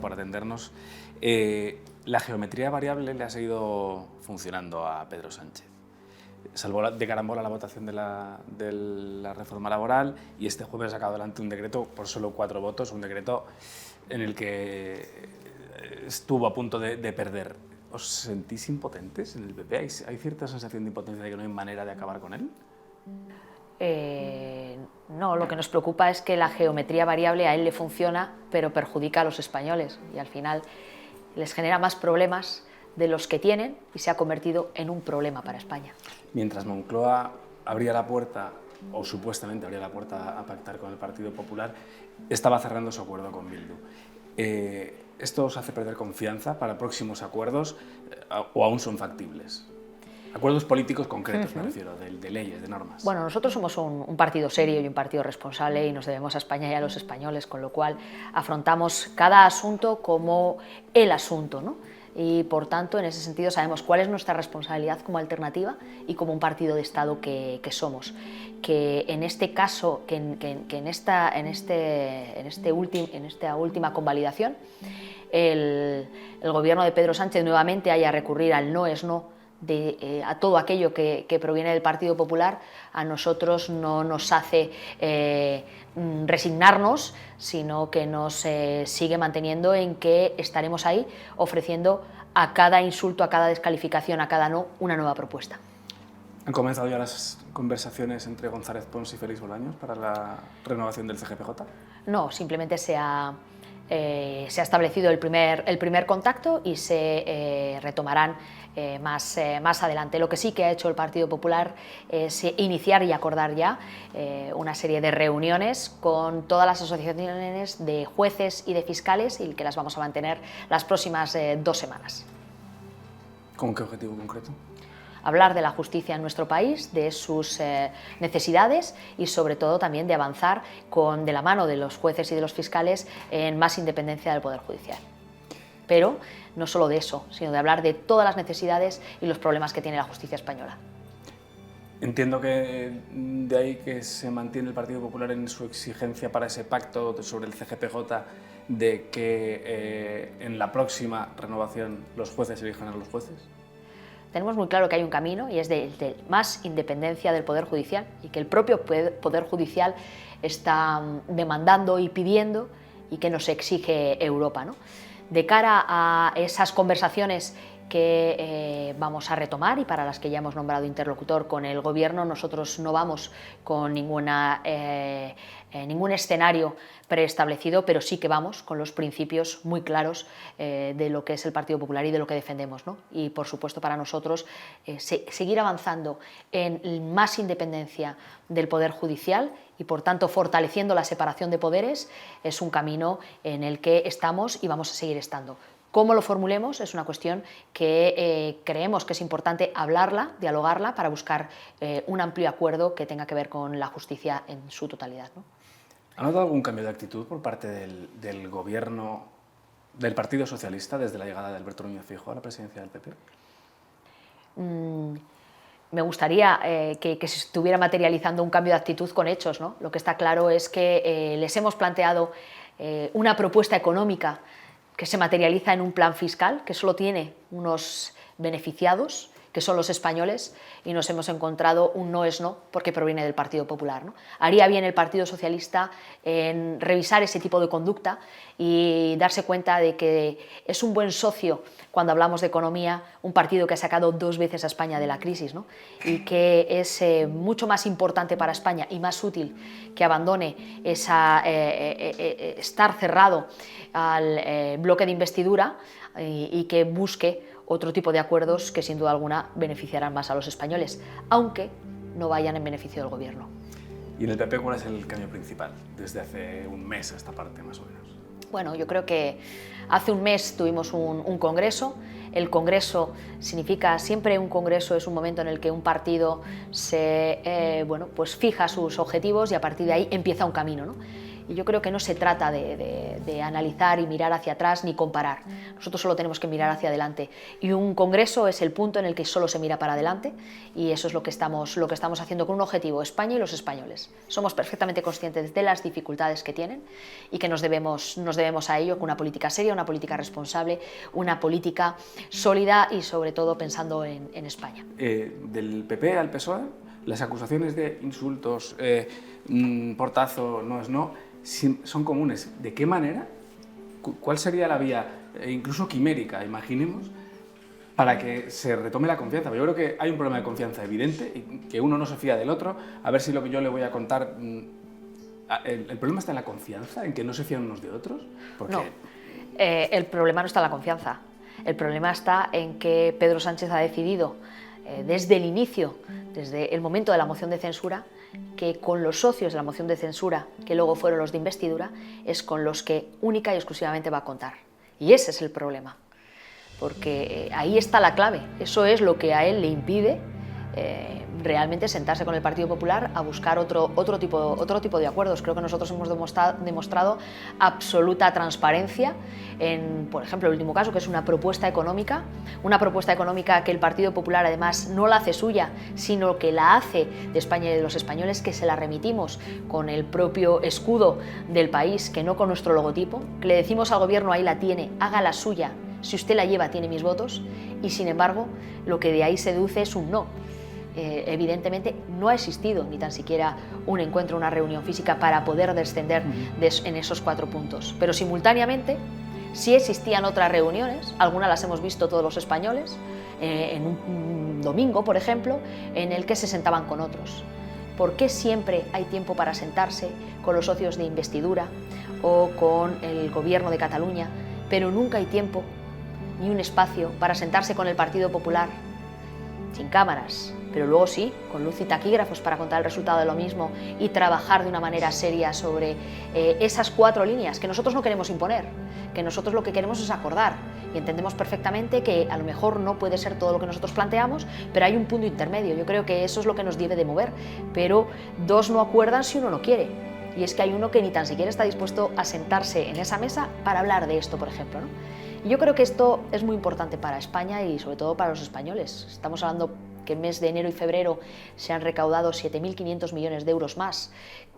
por atendernos. La geometría variable le ha seguido funcionando a Pedro Sánchez. Salvó de carambola la votación de la reforma laboral y este jueves ha sacado adelante un decreto por solo 4 votos, un decreto en el que estuvo a punto de perder. ¿Os sentís impotentes en el PP? ¿Hay cierta sensación de impotencia de que no hay manera de acabar con él? No, lo que nos preocupa es que la geometría variable a él le funciona, pero perjudica a los españoles y al final les genera más problemas de los que tienen y se ha convertido en un problema para España. Mientras Moncloa abría la puerta, o supuestamente abría la puerta a pactar con el Partido Popular, estaba cerrando su acuerdo con Bildu. ¿Esto os hace perder confianza para próximos acuerdos o aún son factibles? Acuerdos políticos concretos, me refiero, de leyes, de normas. Bueno, nosotros somos un partido serio y un partido responsable y nos debemos a España y a los españoles, con lo cual afrontamos cada asunto como el asunto, ¿no? Y por tanto, en ese sentido, sabemos cuál es nuestra responsabilidad como alternativa y como un partido de Estado que somos. Que en este caso, en esta última convalidación, el gobierno de Pedro Sánchez nuevamente haya recurrir al no es no, a todo aquello que proviene del Partido Popular, a nosotros no nos hace resignarnos, sino que nos sigue manteniendo en que estaremos ahí ofreciendo a cada insulto, a cada descalificación, a cada no, una nueva propuesta. ¿Han comenzado ya las conversaciones entre González Pons y Félix Bolaños para la renovación del CGPJ? No, simplemente se ha establecido el primer contacto y se retomarán más adelante. Lo que sí que ha hecho el Partido Popular es iniciar y acordar ya una serie de reuniones con todas las asociaciones de jueces y de fiscales y que las vamos a mantener las próximas 2 semanas. ¿Con qué objetivo concreto? Hablar de la justicia en nuestro país, de sus necesidades y sobre todo también de avanzar de la mano de los jueces y de los fiscales en más independencia del Poder Judicial. Pero no solo de eso, sino de hablar de todas las necesidades y los problemas que tiene la justicia española. Entiendo que de ahí que se mantiene el Partido Popular en su exigencia para ese pacto sobre el CGPJ de que en la próxima renovación los jueces elijan a los jueces. Tenemos muy claro que hay un camino y es de más independencia del Poder Judicial y que el propio Poder Judicial está demandando y pidiendo y que nos exige Europa, ¿no? De cara a esas conversaciones que vamos a retomar y para las que ya hemos nombrado interlocutor con el Gobierno, nosotros no vamos con ningún escenario preestablecido, pero sí que vamos con los principios muy claros de lo que es el Partido Popular y de lo que defendemos, ¿no? Y por supuesto para nosotros seguir avanzando en más independencia del Poder Judicial y por tanto fortaleciendo la separación de poderes es un camino en el que estamos y vamos a seguir estando. Cómo lo formulemos es una cuestión que creemos que es importante hablarla, dialogarla, para buscar un amplio acuerdo que tenga que ver con la justicia en su totalidad, ¿no? ¿Ha notado algún cambio de actitud por parte del Gobierno del Partido Socialista desde la llegada de Alberto Núñez Feijóo a la presidencia del PP? Me gustaría que se estuviera materializando un cambio de actitud con hechos, ¿no? Lo que está claro es que les hemos planteado una propuesta económica que se materializa en un plan fiscal que solo tiene unos beneficiados, que son los españoles, y nos hemos encontrado un no es no porque proviene del Partido Popular, ¿no? Haría bien el Partido Socialista en revisar ese tipo de conducta y darse cuenta de que es un buen socio cuando hablamos de economía, un partido que ha sacado 2 veces a España de la crisis, ¿no? Y que es mucho más importante para España y más útil que abandone estar cerrado al bloque de investidura y que busque otro tipo de acuerdos que sin duda alguna beneficiarán más a los españoles, aunque no vayan en beneficio del Gobierno. ¿Y en el PP cuál es el cambio principal desde hace un mes a esta parte más o menos? Bueno, yo creo que hace un mes tuvimos un congreso. El congreso significa, siempre un congreso es un momento en el que un partido pues fija sus objetivos y a partir de ahí empieza un camino, ¿no? Y yo creo que no se trata de analizar y mirar hacia atrás ni comparar. Nosotros solo tenemos que mirar hacia adelante. Y un congreso es el punto en el que solo se mira para adelante, y eso es lo que estamos haciendo con un objetivo: España y los españoles. Somos perfectamente conscientes de las dificultades que tienen y que nos debemos a ello con una política seria, una política responsable, una política sólida y sobre todo pensando en España. Del PP al PSOE, las acusaciones de insultos, portazo, no es no, son comunes. ¿De qué manera? ¿Cuál sería la vía, incluso quimérica, imaginemos, para que se retome la confianza? Yo creo que hay un problema de confianza evidente y que uno no se fía del otro. A ver si lo que yo le voy a contar... ¿El problema está en la confianza, en que no se fían unos de otros? Porque... No, el problema no está en la confianza. El problema está en que Pedro Sánchez ha decidido, desde el inicio, desde el momento de la moción de censura, que con los socios de la moción de censura, que luego fueron los de investidura, es con los que única y exclusivamente va a contar. Y ese es el problema, porque ahí está la clave. Eso es lo que a él le impide realmente sentarse con el Partido Popular a buscar otro tipo de acuerdos. Creo que nosotros hemos demostrado absoluta transparencia en, por ejemplo, el último caso, que es una propuesta económica que el Partido Popular además no la hace suya, sino que la hace de España y de los españoles, que se la remitimos con el propio escudo del país, que no con nuestro logotipo, que le decimos al gobierno: ahí la tiene, haga la suya, si usted la lleva tiene mis votos, y sin embargo lo que de ahí se deduce es un no. Evidentemente no ha existido ni tan siquiera un encuentro, una reunión física para poder descender en esos 4 puntos, pero simultáneamente sí existían otras reuniones, algunas las hemos visto todos los españoles, en un domingo, por ejemplo, en el que se sentaban con otros. ¿Por qué siempre hay tiempo para sentarse con los socios de investidura o con el gobierno de Cataluña, pero nunca hay tiempo ni un espacio para sentarse con el Partido Popular, sin cámaras, pero luego sí, con luz y taquígrafos, para contar el resultado de lo mismo y trabajar de una manera seria sobre esas 4 líneas que nosotros no queremos imponer, que nosotros lo que queremos es acordar, y entendemos perfectamente que a lo mejor no puede ser todo lo que nosotros planteamos, pero hay un punto intermedio. Yo creo que eso es lo que nos debe de mover, pero 2 no acuerdan si uno no quiere, y es que hay uno que ni tan siquiera está dispuesto a sentarse en esa mesa para hablar de esto, por ejemplo, ¿no? Y yo creo que esto es muy importante para España y sobre todo para los españoles. Estamos hablando que en mes de enero y febrero se han recaudado 7.500 millones de euros más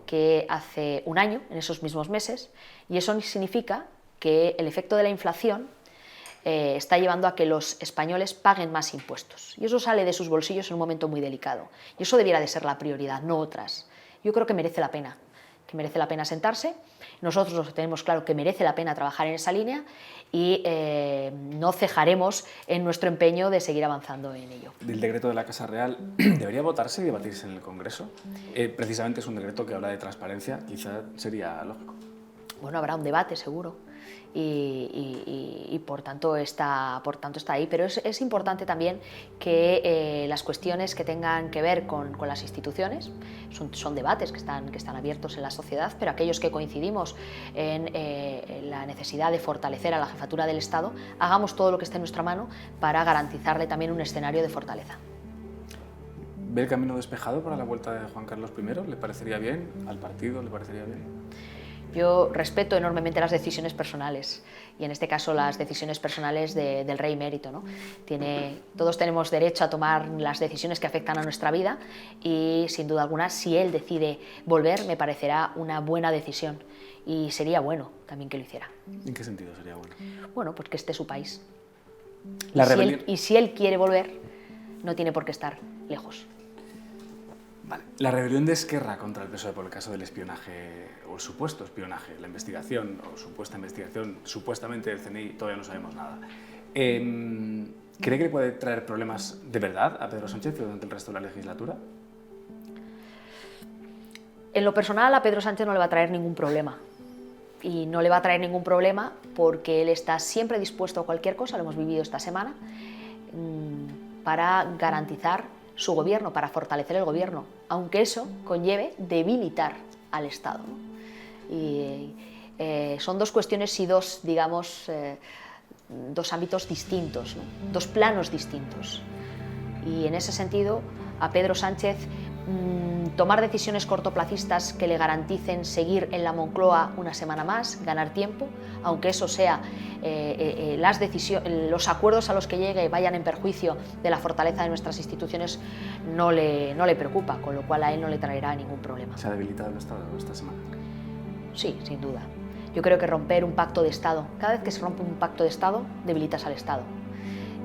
que hace un año, en esos mismos meses, y eso significa que el efecto de la inflación está llevando a que los españoles paguen más impuestos, y eso sale de sus bolsillos en un momento muy delicado, y eso debiera de ser la prioridad, no otras. Yo creo que merece la pena sentarse. Nosotros tenemos claro que merece la pena trabajar en esa línea y no cejaremos en nuestro empeño de seguir avanzando en ello. ¿Del decreto de la Casa Real debería votarse y debatirse en el Congreso? Precisamente es un decreto que habla de transparencia, quizá sería lógico. Bueno, habrá un debate seguro y por tanto está ahí, pero es importante también que las cuestiones que tengan que ver con las instituciones son debates que están abiertos en la sociedad, pero aquellos que coincidimos en la necesidad de fortalecer a la jefatura del Estado, hagamos todo lo que esté en nuestra mano para garantizarle también un escenario de fortaleza. ¿Ve el camino despejado para la vuelta de Juan Carlos I? ¿Le parecería bien? ¿Al partido le parecería bien? Yo respeto enormemente las decisiones personales, y en este caso las decisiones personales del rey emérito, ¿no? Todos tenemos derecho a tomar las decisiones que afectan a nuestra vida, y sin duda alguna, si él decide volver, me parecerá una buena decisión, y sería bueno también que lo hiciera. ¿En qué sentido sería bueno? Bueno, porque este es su país. Y si él quiere volver, no tiene por qué estar lejos. Vale. La rebelión de Esquerra contra el PSOE por el caso del espionaje, o el supuesto espionaje, la investigación o supuesta investigación, supuestamente del CNI, todavía no sabemos nada. ¿Cree que puede traer problemas de verdad a Pedro Sánchez durante el resto de la legislatura? En lo personal, a Pedro Sánchez no le va a traer ningún problema. Y no le va a traer ningún problema porque él está siempre dispuesto a cualquier cosa, lo hemos vivido esta semana, para garantizar su gobierno, para fortalecer el gobierno, aunque eso conlleve debilitar al Estado, ¿no? Y son 2 cuestiones y dos ámbitos distintos, ¿no? 2 planos distintos. Y en ese sentido, a Pedro Sánchez tomar decisiones cortoplacistas que le garanticen seguir en la Moncloa una semana más, ganar tiempo, aunque eso sea los acuerdos a los que llegue vayan en perjuicio de la fortaleza de nuestras instituciones, no le preocupa, con lo cual a él no le traerá ningún problema. ¿Se ha debilitado el Estado esta semana? Sí, sin duda. Yo creo que romper un pacto de Estado, cada vez que se rompe un pacto de Estado, debilitas al Estado.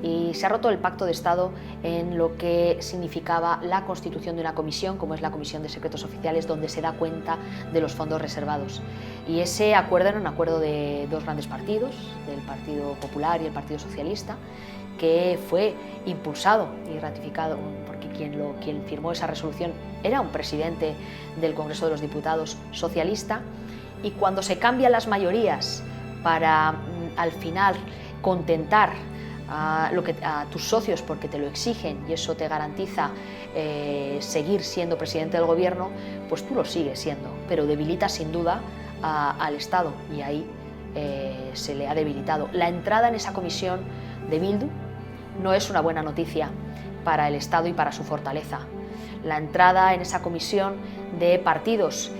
Y se ha roto el pacto de Estado en lo que significaba la constitución de una comisión, como es la Comisión de Secretos Oficiales, donde se da cuenta de los fondos reservados. Y ese acuerdo era un acuerdo de dos grandes partidos, del Partido Popular y el Partido Socialista, que fue impulsado y ratificado, porque quien firmó esa resolución era un presidente del Congreso de los Diputados socialista, y cuando se cambian las mayorías para al final contentar a tus socios porque te lo exigen y eso te garantiza seguir siendo presidente del gobierno, pues tú lo sigues siendo, pero debilita sin duda al Estado, y ahí se le ha debilitado. La entrada en esa comisión de Bildu no es una buena noticia para el Estado y para su fortaleza. La entrada en esa comisión de partidos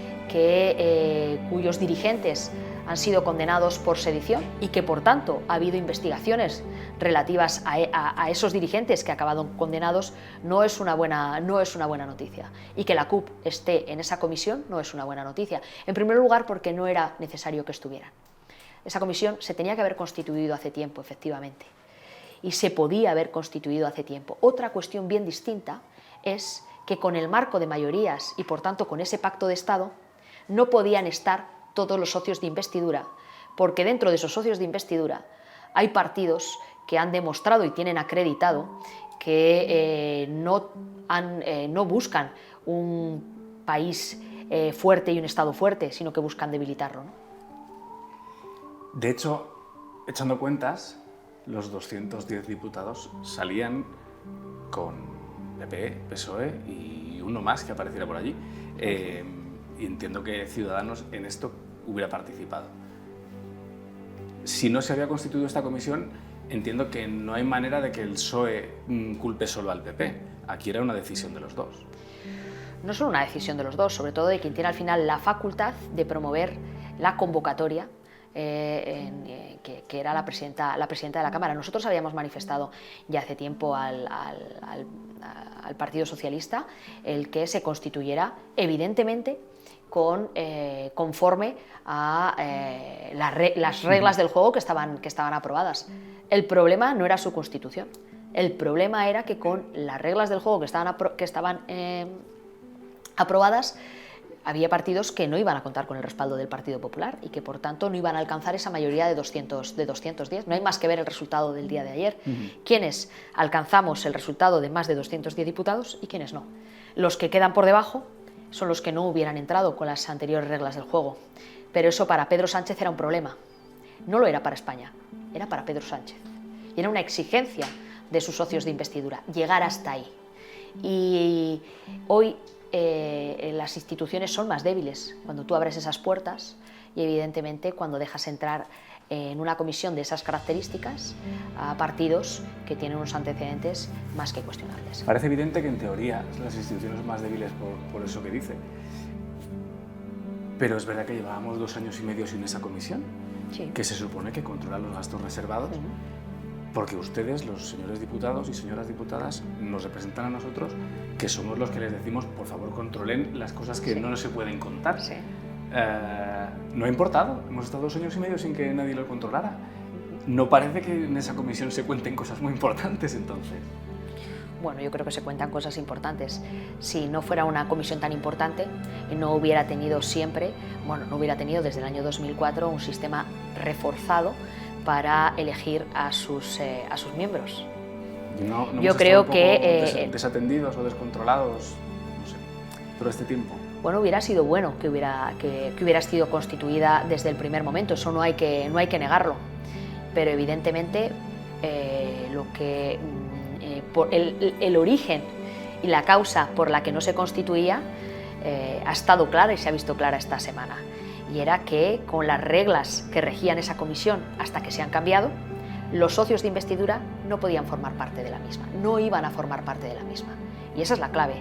cuyos dirigentes han sido condenados por sedición y que por tanto ha habido investigaciones relativas a esos dirigentes que acabaron condenados, no es una buena noticia. Y que la CUP esté en esa comisión no es una buena noticia. En primer lugar, porque no era necesario que estuvieran. Esa comisión se tenía que haber constituido hace tiempo, efectivamente, y se podía haber constituido hace tiempo. Otra cuestión bien distinta es que con el marco de mayorías y por tanto con ese pacto de Estado no podían estar todos los socios de investidura, porque dentro de esos socios de investidura hay partidos que han demostrado y tienen acreditado que no buscan un país fuerte y un Estado fuerte, sino que buscan debilitarlo, ¿no? De hecho, echando cuentas, los 210 diputados salían con PP, PSOE y uno más que apareciera por allí. Y entiendo que Ciudadanos en esto hubiera participado. Si no se había constituido esta comisión, entiendo que no hay manera de que el PSOE culpe solo al PP. Aquí era una decisión de los dos. No solo una decisión de los dos, sobre todo de quien tiene al final la facultad de promover la convocatoria, que era la presidenta de la Cámara. Nosotros habíamos manifestado ya hace tiempo al Partido Socialista el que se constituyera, evidentemente, conforme a las reglas del juego que estaban aprobadas. El problema no era su constitución, el problema era que con las reglas del juego que estaban aprobadas había partidos que no iban a contar con el respaldo del Partido Popular y que por tanto no iban a alcanzar esa mayoría de 210. No hay más que ver el resultado del día de ayer. ¿Quiénes alcanzamos el resultado de más de 210 diputados y quiénes no? Los que quedan por debajo son los que no hubieran entrado con las anteriores reglas del juego. Pero eso para Pedro Sánchez era un problema. No lo era para España, era para Pedro Sánchez. Y era una exigencia de sus socios de investidura, llegar hasta ahí. Y hoy las instituciones son más débiles cuando tú abres esas puertas y evidentemente cuando dejas entrar en una comisión de esas características a partidos que tienen unos antecedentes más que cuestionables. Parece evidente que en teoría las instituciones son más débiles por eso que dice. Pero es verdad que llevábamos 2 años y medio sin esa comisión, Sí. que se supone que controla los gastos reservados, porque ustedes, los señores diputados y señoras diputadas, nos representan a nosotros, que somos los que les decimos, por favor, controlen las cosas que no se pueden contar. Sí. No ha importado, hemos estado 2 años y medio sin que nadie lo controlara. No parece que en esa comisión se cuenten cosas muy importantes, entonces. Bueno, yo creo que se cuentan cosas importantes. Si no fuera una comisión tan importante, no hubiera tenido desde el año 2004 un sistema reforzado para elegir a sus miembros. ¿No yo hemos creo estado que desatendidos o descontrolados, no sé, todo este tiempo? Bueno, hubiera sido bueno que hubiera sido constituida desde el primer momento, eso no hay que negarlo, pero evidentemente el origen y la causa por la que no se constituía ha estado clara y se ha visto clara esta semana, y era que con las reglas que regían esa comisión hasta que se han cambiado, los socios de investidura no podían formar parte de la misma, no iban a formar parte de la misma, y esa es la clave.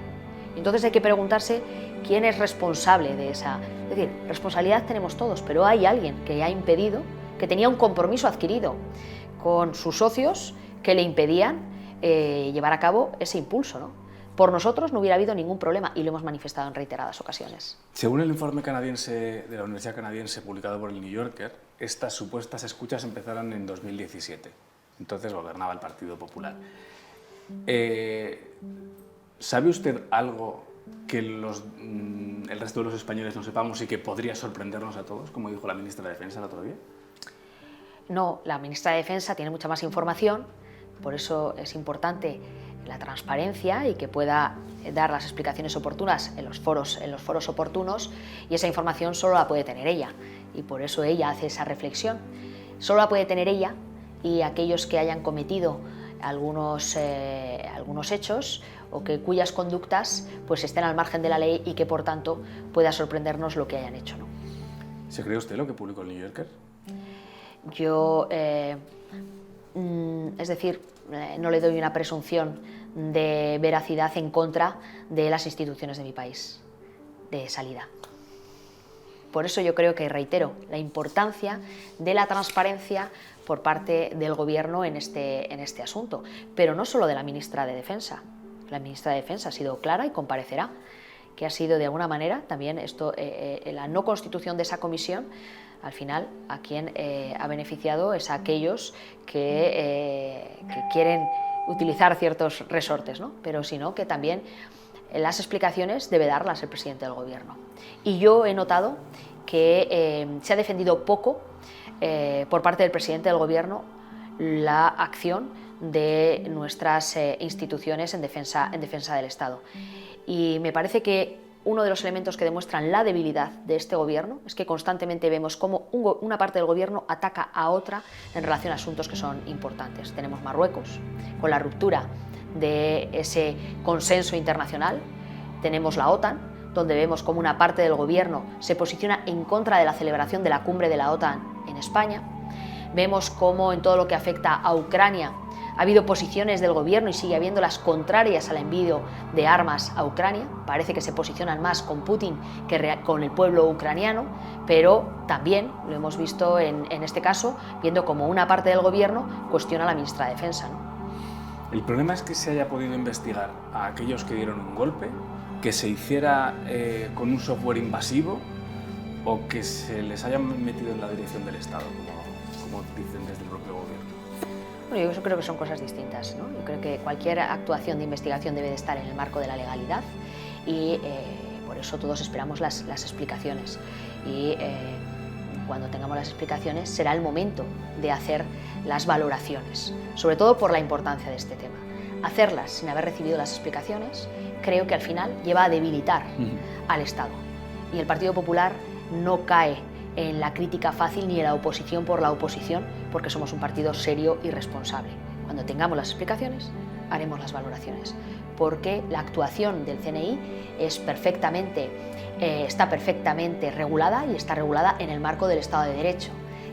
Entonces hay que preguntarse quién es responsable de esa... Es decir, responsabilidad tenemos todos, pero hay alguien que ha impedido, que tenía un compromiso adquirido con sus socios que le impedían llevar a cabo ese impulso, ¿no? Por nosotros no hubiera habido ningún problema y lo hemos manifestado en reiteradas ocasiones. Según el informe canadiense de la Universidad Canadiense publicado por el New Yorker, estas supuestas escuchas empezaron en 2017. Entonces gobernaba el Partido Popular. ¿Sabe usted algo que el resto de los españoles no sepamos y que podría sorprendernos a todos, como dijo la ministra de Defensa el otro día? No, la ministra de Defensa tiene mucha más información, por eso es importante la transparencia y que pueda dar las explicaciones oportunas en los foros oportunos, y esa información solo la puede tener ella, y por eso ella hace esa reflexión. Solo la puede tener ella y aquellos que hayan cometido algunos hechos o cuyas conductas pues estén al margen de la ley y que por tanto pueda sorprendernos lo que hayan hecho, ¿no? ¿Se cree usted lo que publicó el New Yorker? Yo, es decir, no le doy una presunción de veracidad en contra de las instituciones de mi país, de salida. Por eso yo creo que reitero la importancia de la transparencia por parte del Gobierno en este asunto, pero no solo de la ministra de Defensa. La ministra de Defensa ha sido clara y comparecerá, que ha sido de alguna manera también la no constitución de esa comisión. Al final, a quien ha beneficiado es a aquellos que quieren utilizar ciertos resortes, ¿no? Pero sino que también las explicaciones debe darlas el presidente del Gobierno. Y yo he notado que se ha defendido poco por parte del presidente del Gobierno la acción de nuestras instituciones en defensa del Estado. Y me parece que uno de los elementos que demuestran la debilidad de este Gobierno es que constantemente vemos cómo una parte del Gobierno ataca a otra en relación a asuntos que son importantes. Tenemos Marruecos, con la ruptura de ese consenso internacional. Tenemos la OTAN, donde vemos cómo una parte del Gobierno se posiciona en contra de la celebración de la cumbre de la OTAN en España. Vemos cómo en todo lo que afecta a Ucrania ha habido posiciones del Gobierno y sigue habiéndolas contrarias al envío de armas a Ucrania. Parece que se posicionan más con Putin que con el pueblo ucraniano, pero también lo hemos visto en este caso, viendo cómo una parte del Gobierno cuestiona a la ministra de Defensa, ¿no? El problema es que se haya podido investigar a aquellos que dieron un golpe, que se hiciera con un software invasivo o que se les haya metido en la dirección del Estado, como dicen desde el propio Gobierno. Bueno, yo creo que son cosas distintas, ¿no? Yo creo que cualquier actuación de investigación debe de estar en el marco de la legalidad y por eso todos esperamos las explicaciones. Y cuando tengamos las explicaciones será el momento de hacer las valoraciones, sobre todo por la importancia de este tema. Hacerlas sin haber recibido las explicaciones creo que al final lleva a debilitar al Estado. Y el Partido Popular no cae en la crítica fácil ni en la oposición por la oposición, porque somos un partido serio y responsable. Cuando tengamos las explicaciones, haremos las valoraciones, porque la actuación del CNI está perfectamente regulada y está regulada en el marco del Estado de Derecho.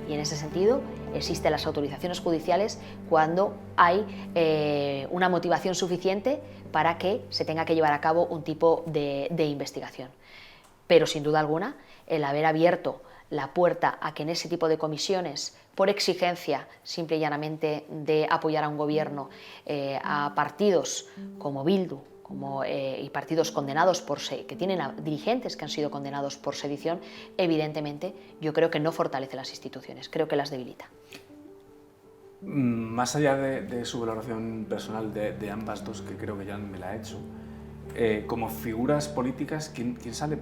Y en ese sentido existen las autorizaciones judiciales cuando hay una motivación suficiente para que se tenga que llevar a cabo un tipo de investigación. Pero sin duda alguna, el haber abierto la puerta a que en ese tipo de comisiones, por exigencia simple y llanamente de apoyar a un gobierno, a partidos como Bildu y partidos condenados que tienen dirigentes que han sido condenados por sedición, evidentemente yo creo que no fortalece las instituciones, creo que las debilita. Más allá de su valoración personal de ambas dos, que creo que ya me la ha hecho, como figuras políticas, ¿quién sale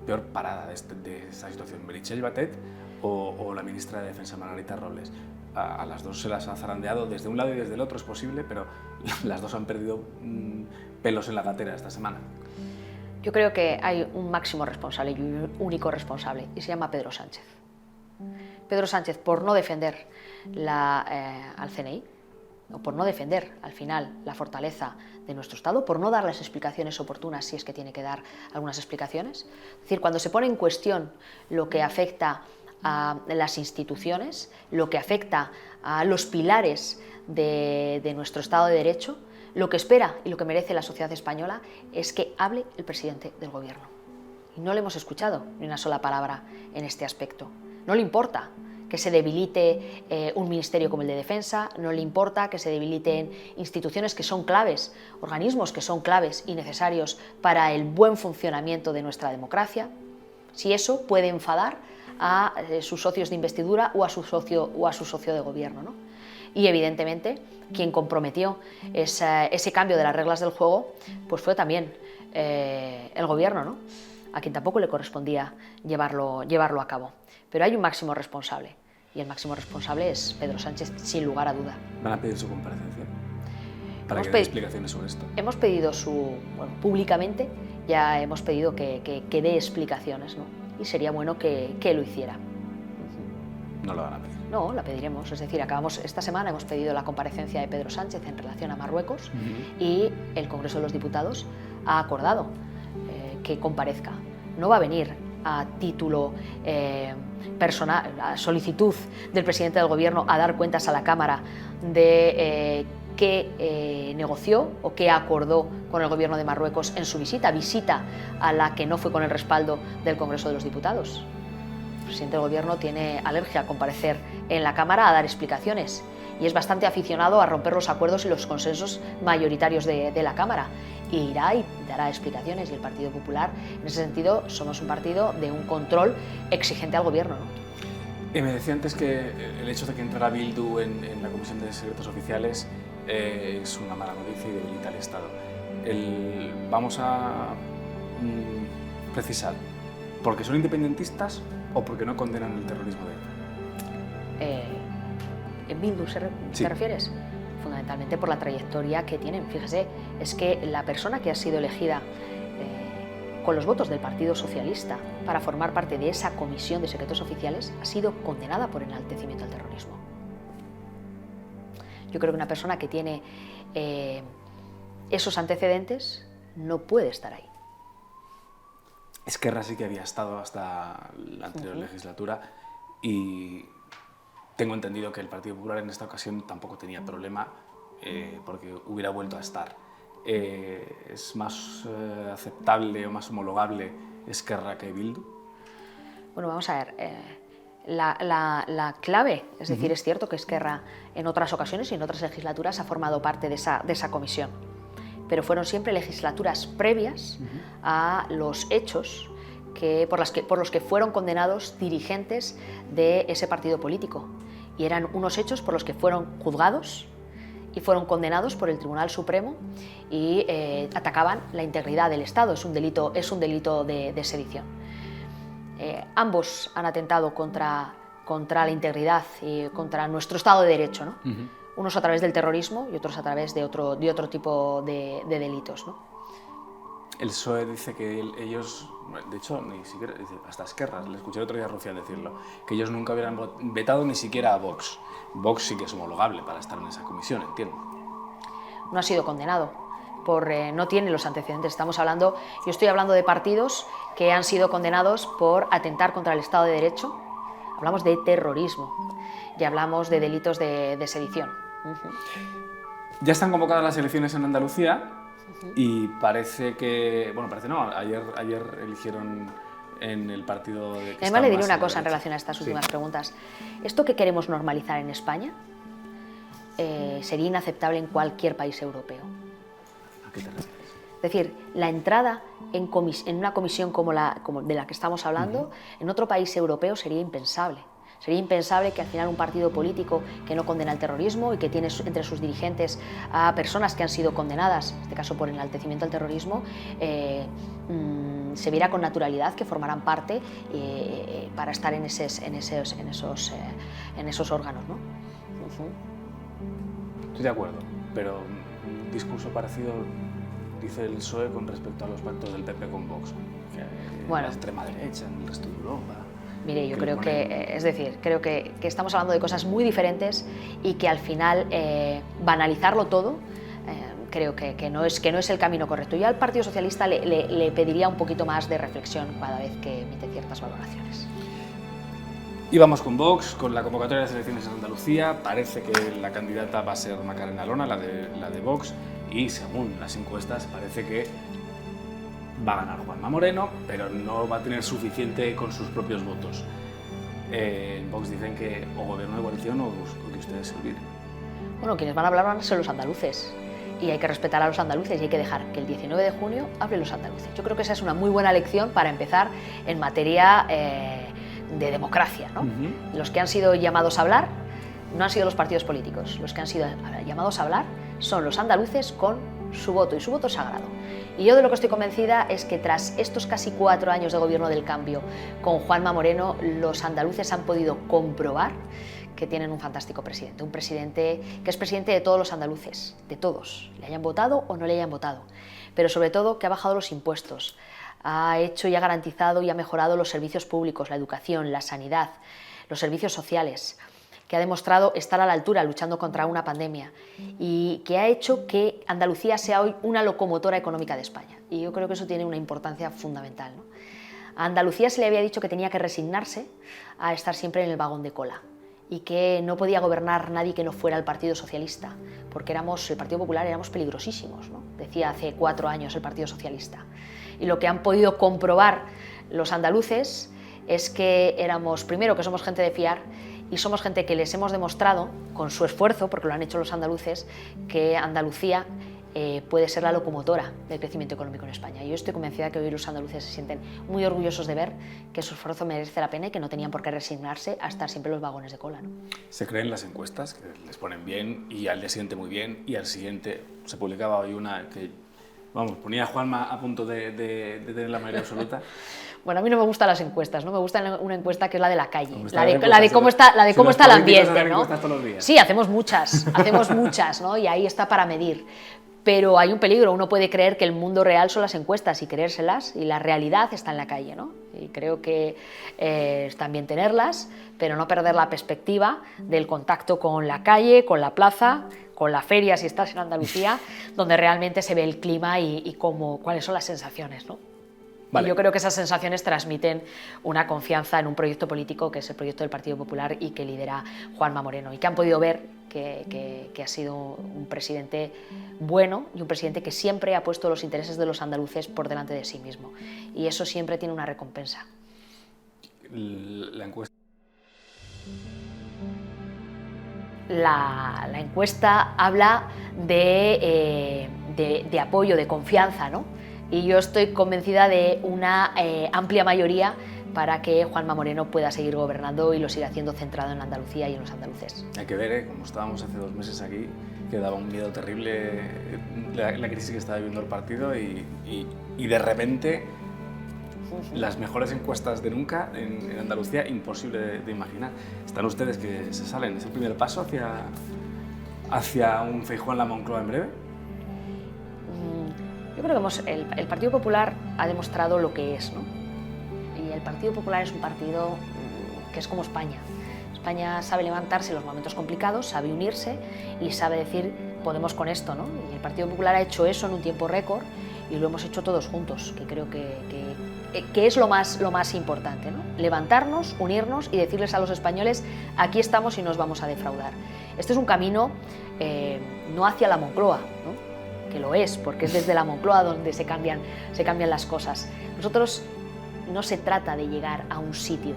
peor parada de esta situación? ¿Meritxell Batet o la ministra de Defensa, Margarita Robles? A las dos se las ha zarandeado desde un lado y desde el otro, es posible, pero las dos han perdido pelos en la gatera esta semana. Yo creo que hay un máximo responsable y un único responsable, y se llama Pedro Sánchez. Pedro Sánchez, por no defender al CNI, o por no defender al final la fortaleza de nuestro Estado, por no dar las explicaciones oportunas si es que tiene que dar algunas explicaciones. Es decir, cuando se pone en cuestión lo que afecta a las instituciones, lo que afecta a los pilares de nuestro Estado de Derecho, Lo que espera y lo que merece la sociedad española es que hable el presidente del Gobierno. Y no le hemos escuchado ni una sola palabra en este aspecto. No le importa que se debilite un ministerio como el de Defensa, no le importa que se debiliten instituciones que son claves, organismos que son claves y necesarios para el buen funcionamiento de nuestra democracia, si eso puede enfadar a sus socios de investidura o a su socio de gobierno, ¿no? Y evidentemente quien comprometió ese cambio de las reglas del juego pues fue también el gobierno, ¿no? A quien tampoco le correspondía llevarlo a cabo. Pero hay un máximo responsable, y el máximo responsable es Pedro Sánchez, sin lugar a duda. ¿Van a pedir su comparecencia? ¿Para que dé explicaciones sobre esto? Hemos pedido públicamente ya hemos pedido que dé explicaciones, ¿no? Y sería bueno que lo hiciera. No lo van a pedir. No, la pediremos. Es decir, esta semana hemos pedido la comparecencia de Pedro Sánchez en relación a Marruecos y el Congreso de los Diputados ha acordado que comparezca. No va a venir a título personal, a solicitud del presidente del Gobierno a dar cuentas a la Cámara de qué negoció o qué acordó con el Gobierno de Marruecos en su visita a la que no fue con el respaldo del Congreso de los Diputados. El presidente del Gobierno tiene alergia a comparecer en la Cámara a dar explicaciones y es bastante aficionado a romper los acuerdos y los consensos mayoritarios de la Cámara. Y irá y dará explicaciones, y el Partido Popular, en ese sentido, somos un partido de un control exigente al Gobierno, ¿no? Me decía antes que el hecho de que entrara Bildu en la Comisión de Secretos Oficiales es una mala noticia y debilita al Estado. Vamos a precisar, ¿porque son independentistas o porque no condenan el terrorismo de ETA? ¿En Bildu te refieres? Fundamentalmente por la trayectoria que tienen. Fíjese, es que la persona que ha sido elegida con los votos del Partido Socialista para formar parte de esa Comisión de Secretos Oficiales ha sido condenada por enaltecimiento al terrorismo. Yo creo que una persona que tiene esos antecedentes no puede estar ahí. Esquerra sí que había estado hasta la anterior legislatura y tengo entendido que el Partido Popular en esta ocasión tampoco tenía problema porque hubiera vuelto a estar. ¿Es más aceptable o más homologable Esquerra que Bildu? Bueno, vamos a ver. La clave, es decir, es cierto que Esquerra en otras ocasiones y en otras legislaturas ha formado parte de esa comisión, pero fueron siempre legislaturas previas a los hechos por los que fueron condenados dirigentes de ese partido político. Y eran unos hechos por los que fueron juzgados y fueron condenados por el Tribunal Supremo y atacaban la integridad del Estado. Es un delito de sedición. Ambos han atentado contra la integridad y contra nuestro Estado de Derecho, ¿no? Unos a través del terrorismo y otros a través de otro tipo de delitos, ¿no? El PSOE dice que ellos, de hecho, ni siquiera, hasta Esquerra, le escuché el otro día a Rufián decirlo, que ellos nunca hubieran vetado ni siquiera a Vox. Vox sí que es homologable para estar en esa comisión, entiendo. No ha sido condenado, no tiene los antecedentes. Yo estoy hablando de partidos que han sido condenados por atentar contra el Estado de Derecho. Hablamos de terrorismo y hablamos de delitos de sedición. Ya están convocadas las elecciones en Andalucía. Y parece que, ayer eligieron en el partido de... Además le diré una cosa en relación a estas últimas preguntas. Esto que queremos normalizar en España sería inaceptable en cualquier país europeo. ¿A qué te refieres? Es decir, la entrada en una comisión como de la que estamos hablando, en otro país europeo sería impensable. Sería impensable que al final un partido político que no condena el terrorismo y que tiene entre sus dirigentes a personas que han sido condenadas, en este caso por enaltecimiento al terrorismo, se viera con naturalidad que formaran parte para estar en esos órganos, ¿no? Estoy de acuerdo, pero un discurso parecido dice el PSOE con respecto a los pactos del PP con Vox, la extrema derecha en el resto de Europa. Mire, yo creo que estamos hablando de cosas muy diferentes y que al final banalizarlo todo creo que no es el camino correcto. Yo al Partido Socialista le pediría un poquito más de reflexión cada vez que emite ciertas valoraciones. Y vamos con Vox, con la convocatoria de las elecciones en Andalucía. Parece que la candidata va a ser Macarena Olona, la de Vox, y según las encuestas parece que va a ganar Juanma Moreno, pero no va a tener suficiente con sus propios votos. En Vox dicen que o gobierno de coalición o que ustedes se olviden. Bueno, quienes van a hablar van a ser los andaluces. Y hay que respetar a los andaluces y hay que dejar que el 19 de junio hablen los andaluces. Yo creo que esa es una muy buena lección para empezar en materia de democracia, ¿no? Los que han sido llamados a hablar no han sido los partidos políticos. Los que han sido llamados a hablar son los andaluces con su voto, y su voto es sagrado. Y yo de lo que estoy convencida es que tras estos casi 4 años de gobierno del cambio con Juanma Moreno, los andaluces han podido comprobar que tienen un fantástico presidente, un presidente que es presidente de todos los andaluces, de todos, le hayan votado o no le hayan votado, pero sobre todo que ha bajado los impuestos, ha hecho y ha garantizado y ha mejorado los servicios públicos, la educación, la sanidad, los servicios sociales, que ha demostrado estar a la altura luchando contra una pandemia y que ha hecho que Andalucía sea hoy una locomotora económica de España. Y yo creo que eso tiene una importancia fundamental, ¿no? A Andalucía se le había dicho que tenía que resignarse a estar siempre en el vagón de cola y que no podía gobernar nadie que no fuera el Partido Socialista, porque el Partido Popular éramos peligrosísimos, ¿no? Decía hace 4 años el Partido Socialista. Y lo que han podido comprobar los andaluces es que éramos, primero, que somos gente de fiar, y somos gente que les hemos demostrado, con su esfuerzo, porque lo han hecho los andaluces, que Andalucía puede ser la locomotora del crecimiento económico en España. Yo estoy convencida que hoy los andaluces se sienten muy orgullosos de ver que su esfuerzo merece la pena y que no tenían por qué resignarse a estar siempre en los vagones de cola, ¿no? Se creen las encuestas, que les ponen bien, y al día siguiente muy bien, y al siguiente se publicaba hoy una que, vamos, ponía a Juanma a punto de tener la mayoría absoluta. Bueno, a mí no me gustan las encuestas, no me gusta una encuesta que es la de la calle, la de cómo está el ambiente, ¿no? Todos los días. Sí, hacemos muchas, ¿no? Y ahí está para medir. Pero hay un peligro, uno puede creer que el mundo real son las encuestas y creérselas, y la realidad está en la calle, ¿no? Y creo que están bien tenerlas, pero no perder la perspectiva del contacto con la calle, con la plaza, con la feria, si estás en Andalucía, donde realmente se ve el clima y cuáles son las sensaciones, ¿no? Vale. Y yo creo que esas sensaciones transmiten una confianza en un proyecto político que es el proyecto del Partido Popular y que lidera Juanma Moreno, y que han podido ver que ha sido un presidente bueno y un presidente que siempre ha puesto los intereses de los andaluces por delante de sí mismo, y eso siempre tiene una recompensa. La encuesta. La encuesta habla de apoyo, de confianza, ¿no? Y yo estoy convencida de una amplia mayoría para que Juanma Moreno pueda seguir gobernando y lo siga haciendo centrado en Andalucía y en los andaluces. Hay que ver, como estábamos hace 2 meses aquí, que daba un miedo terrible la crisis que estaba viviendo el partido, y de repente las mejores encuestas de nunca en Andalucía, imposible de imaginar. Están ustedes que se salen, ¿es el primer paso hacia un Feijóo en la Moncloa en breve? Yo creo que el Partido Popular ha demostrado lo que es, ¿no? Y el Partido Popular es un partido que es como España. España sabe levantarse en los momentos complicados, sabe unirse y sabe decir, podemos con esto, ¿no? Y el Partido Popular ha hecho eso en un tiempo récord y lo hemos hecho todos juntos, que creo que es lo más importante, ¿no? Levantarnos, unirnos y decirles a los españoles, aquí estamos y no os vamos a defraudar. Este es un camino no hacia la Moncloa, ¿no? Que lo es, porque es desde la Moncloa donde se cambian las cosas. Nosotros no se trata de llegar a un sitio,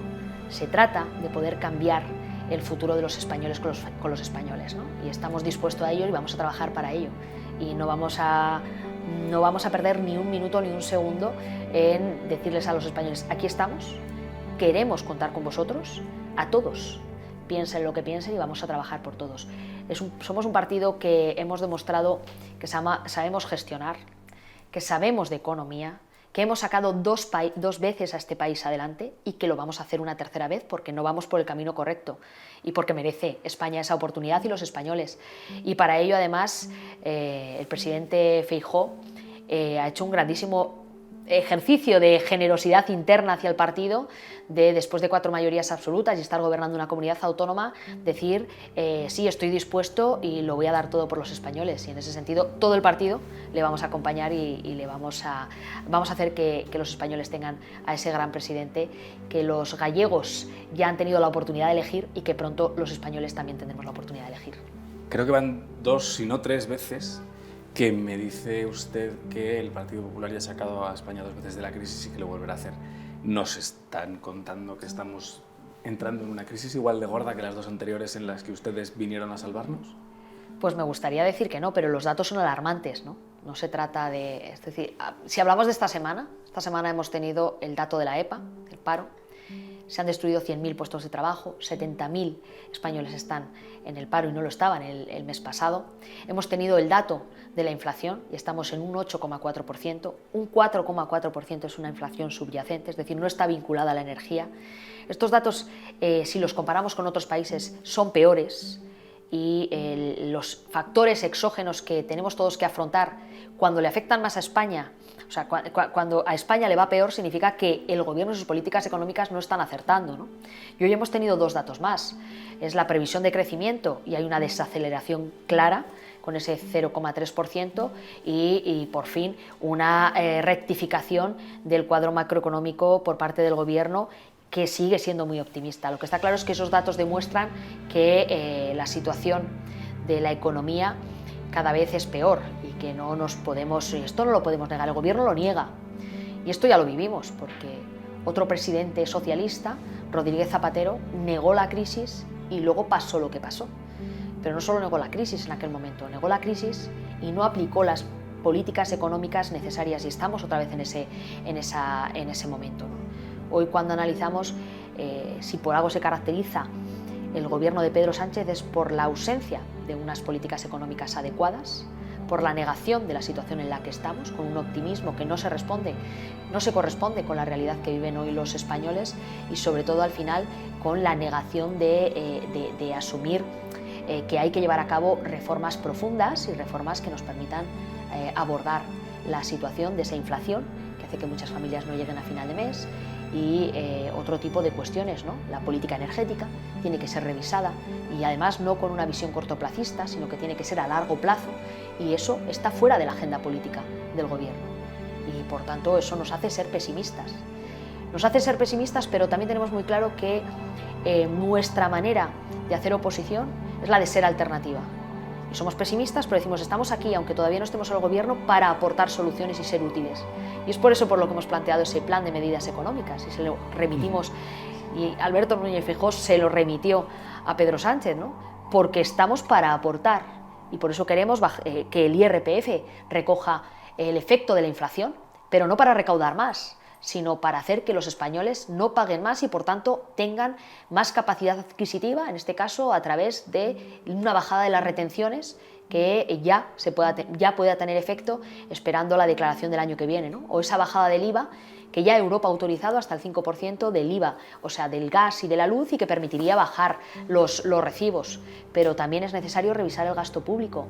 se trata de poder cambiar el futuro de los españoles con los españoles, ¿no? Y estamos dispuestos a ello y vamos a trabajar para ello. Y no vamos a perder ni un minuto ni un segundo en decirles a los españoles, aquí estamos, queremos contar con vosotros, a todos. Piensen lo que piensen y vamos a trabajar por todos. Somos un partido que hemos demostrado que sabemos gestionar, que sabemos de economía, que hemos sacado 2 veces a este país adelante y que lo vamos a hacer una 3.ª vez porque no vamos por el camino correcto y porque merece España esa oportunidad y los españoles. Y para ello, además, el presidente Feijóo ha hecho un grandísimo ejercicio de generosidad interna hacia el partido, después de 4 mayorías absolutas y estar gobernando una comunidad autónoma, decir sí, estoy dispuesto y lo voy a dar todo por los españoles, y en ese sentido todo el partido le vamos a acompañar y le vamos a hacer que los españoles tengan a ese gran presidente que los gallegos ya han tenido la oportunidad de elegir y que pronto los españoles también tendremos la oportunidad de elegir. Creo que van 2, si no 3 veces que me dice usted que el Partido Popular ya ha sacado a España 2 veces de la crisis y que lo volverá a hacer. ¿Nos están contando que estamos entrando en una crisis igual de gorda que las 2 anteriores en las que ustedes vinieron a salvarnos? Pues me gustaría decir que no, pero los datos son alarmantes, ¿no? No se trata de... Es decir, si hablamos de esta semana hemos tenido el dato de la EPA, del paro. Se han destruido 100.000 puestos de trabajo, 70.000 españoles están en el paro y no lo estaban el mes pasado. Hemos tenido el dato de la inflación y estamos en un 8,4%, un 4,4% es una inflación subyacente, es decir, no está vinculada a la energía. Estos datos, si los comparamos con otros países, son peores y los factores exógenos que tenemos todos que afrontar cuando le afectan más a España, o sea, cuando a España le va peor, significa que el gobierno y sus políticas económicas no están acertando, ¿no? Y hoy hemos tenido 2 datos más. Es la previsión de crecimiento y hay una desaceleración clara con ese 0,3% y por fin una rectificación del cuadro macroeconómico por parte del gobierno, que sigue siendo muy optimista. Lo que está claro es que esos datos demuestran que la situación de la economía cada vez es peor y que no nos podemos, esto no lo podemos negar, el gobierno lo niega. Y esto ya lo vivimos, porque otro presidente socialista, Rodríguez Zapatero, negó la crisis y luego pasó lo que pasó. Pero no solo negó la crisis en aquel momento, negó la crisis y no aplicó las políticas económicas necesarias y estamos otra vez en ese momento, ¿no? Hoy cuando analizamos si por algo se caracteriza el gobierno de Pedro Sánchez es por la ausencia de unas políticas económicas adecuadas, por la negación de la situación en la que estamos, con un optimismo que no se corresponde con la realidad que viven hoy los españoles y sobre todo al final con la negación de asumir que hay que llevar a cabo reformas profundas y reformas que nos permitan abordar la situación de esa inflación que hace que muchas familias no lleguen a final de mes y otro tipo de cuestiones, ¿no? La política energética tiene que ser revisada y además no con una visión cortoplacista, sino que tiene que ser a largo plazo y eso está fuera de la agenda política del gobierno y por tanto eso nos hace ser pesimistas. Nos hace ser pesimistas, pero también tenemos muy claro que nuestra manera de hacer oposición es la de ser alternativa. Y somos pesimistas, pero decimos estamos aquí, aunque todavía no estemos en el gobierno, para aportar soluciones y ser útiles. Y es por eso por lo que hemos planteado ese plan de medidas económicas y se lo remitimos, y Alberto Núñez Feijóo se lo remitió a Pedro Sánchez, ¿no? Porque estamos para aportar y por eso queremos que el IRPF recoja el efecto de la inflación, pero no para recaudar más, sino para hacer que los españoles no paguen más y por tanto tengan más capacidad adquisitiva, en este caso a través de una bajada de las retenciones que ya pueda tener efecto esperando la declaración del año que viene, ¿no? O esa bajada del IVA que ya Europa ha autorizado hasta el 5% del IVA, o sea, del gas y de la luz y que permitiría bajar los recibos. Pero también es necesario revisar el gasto público.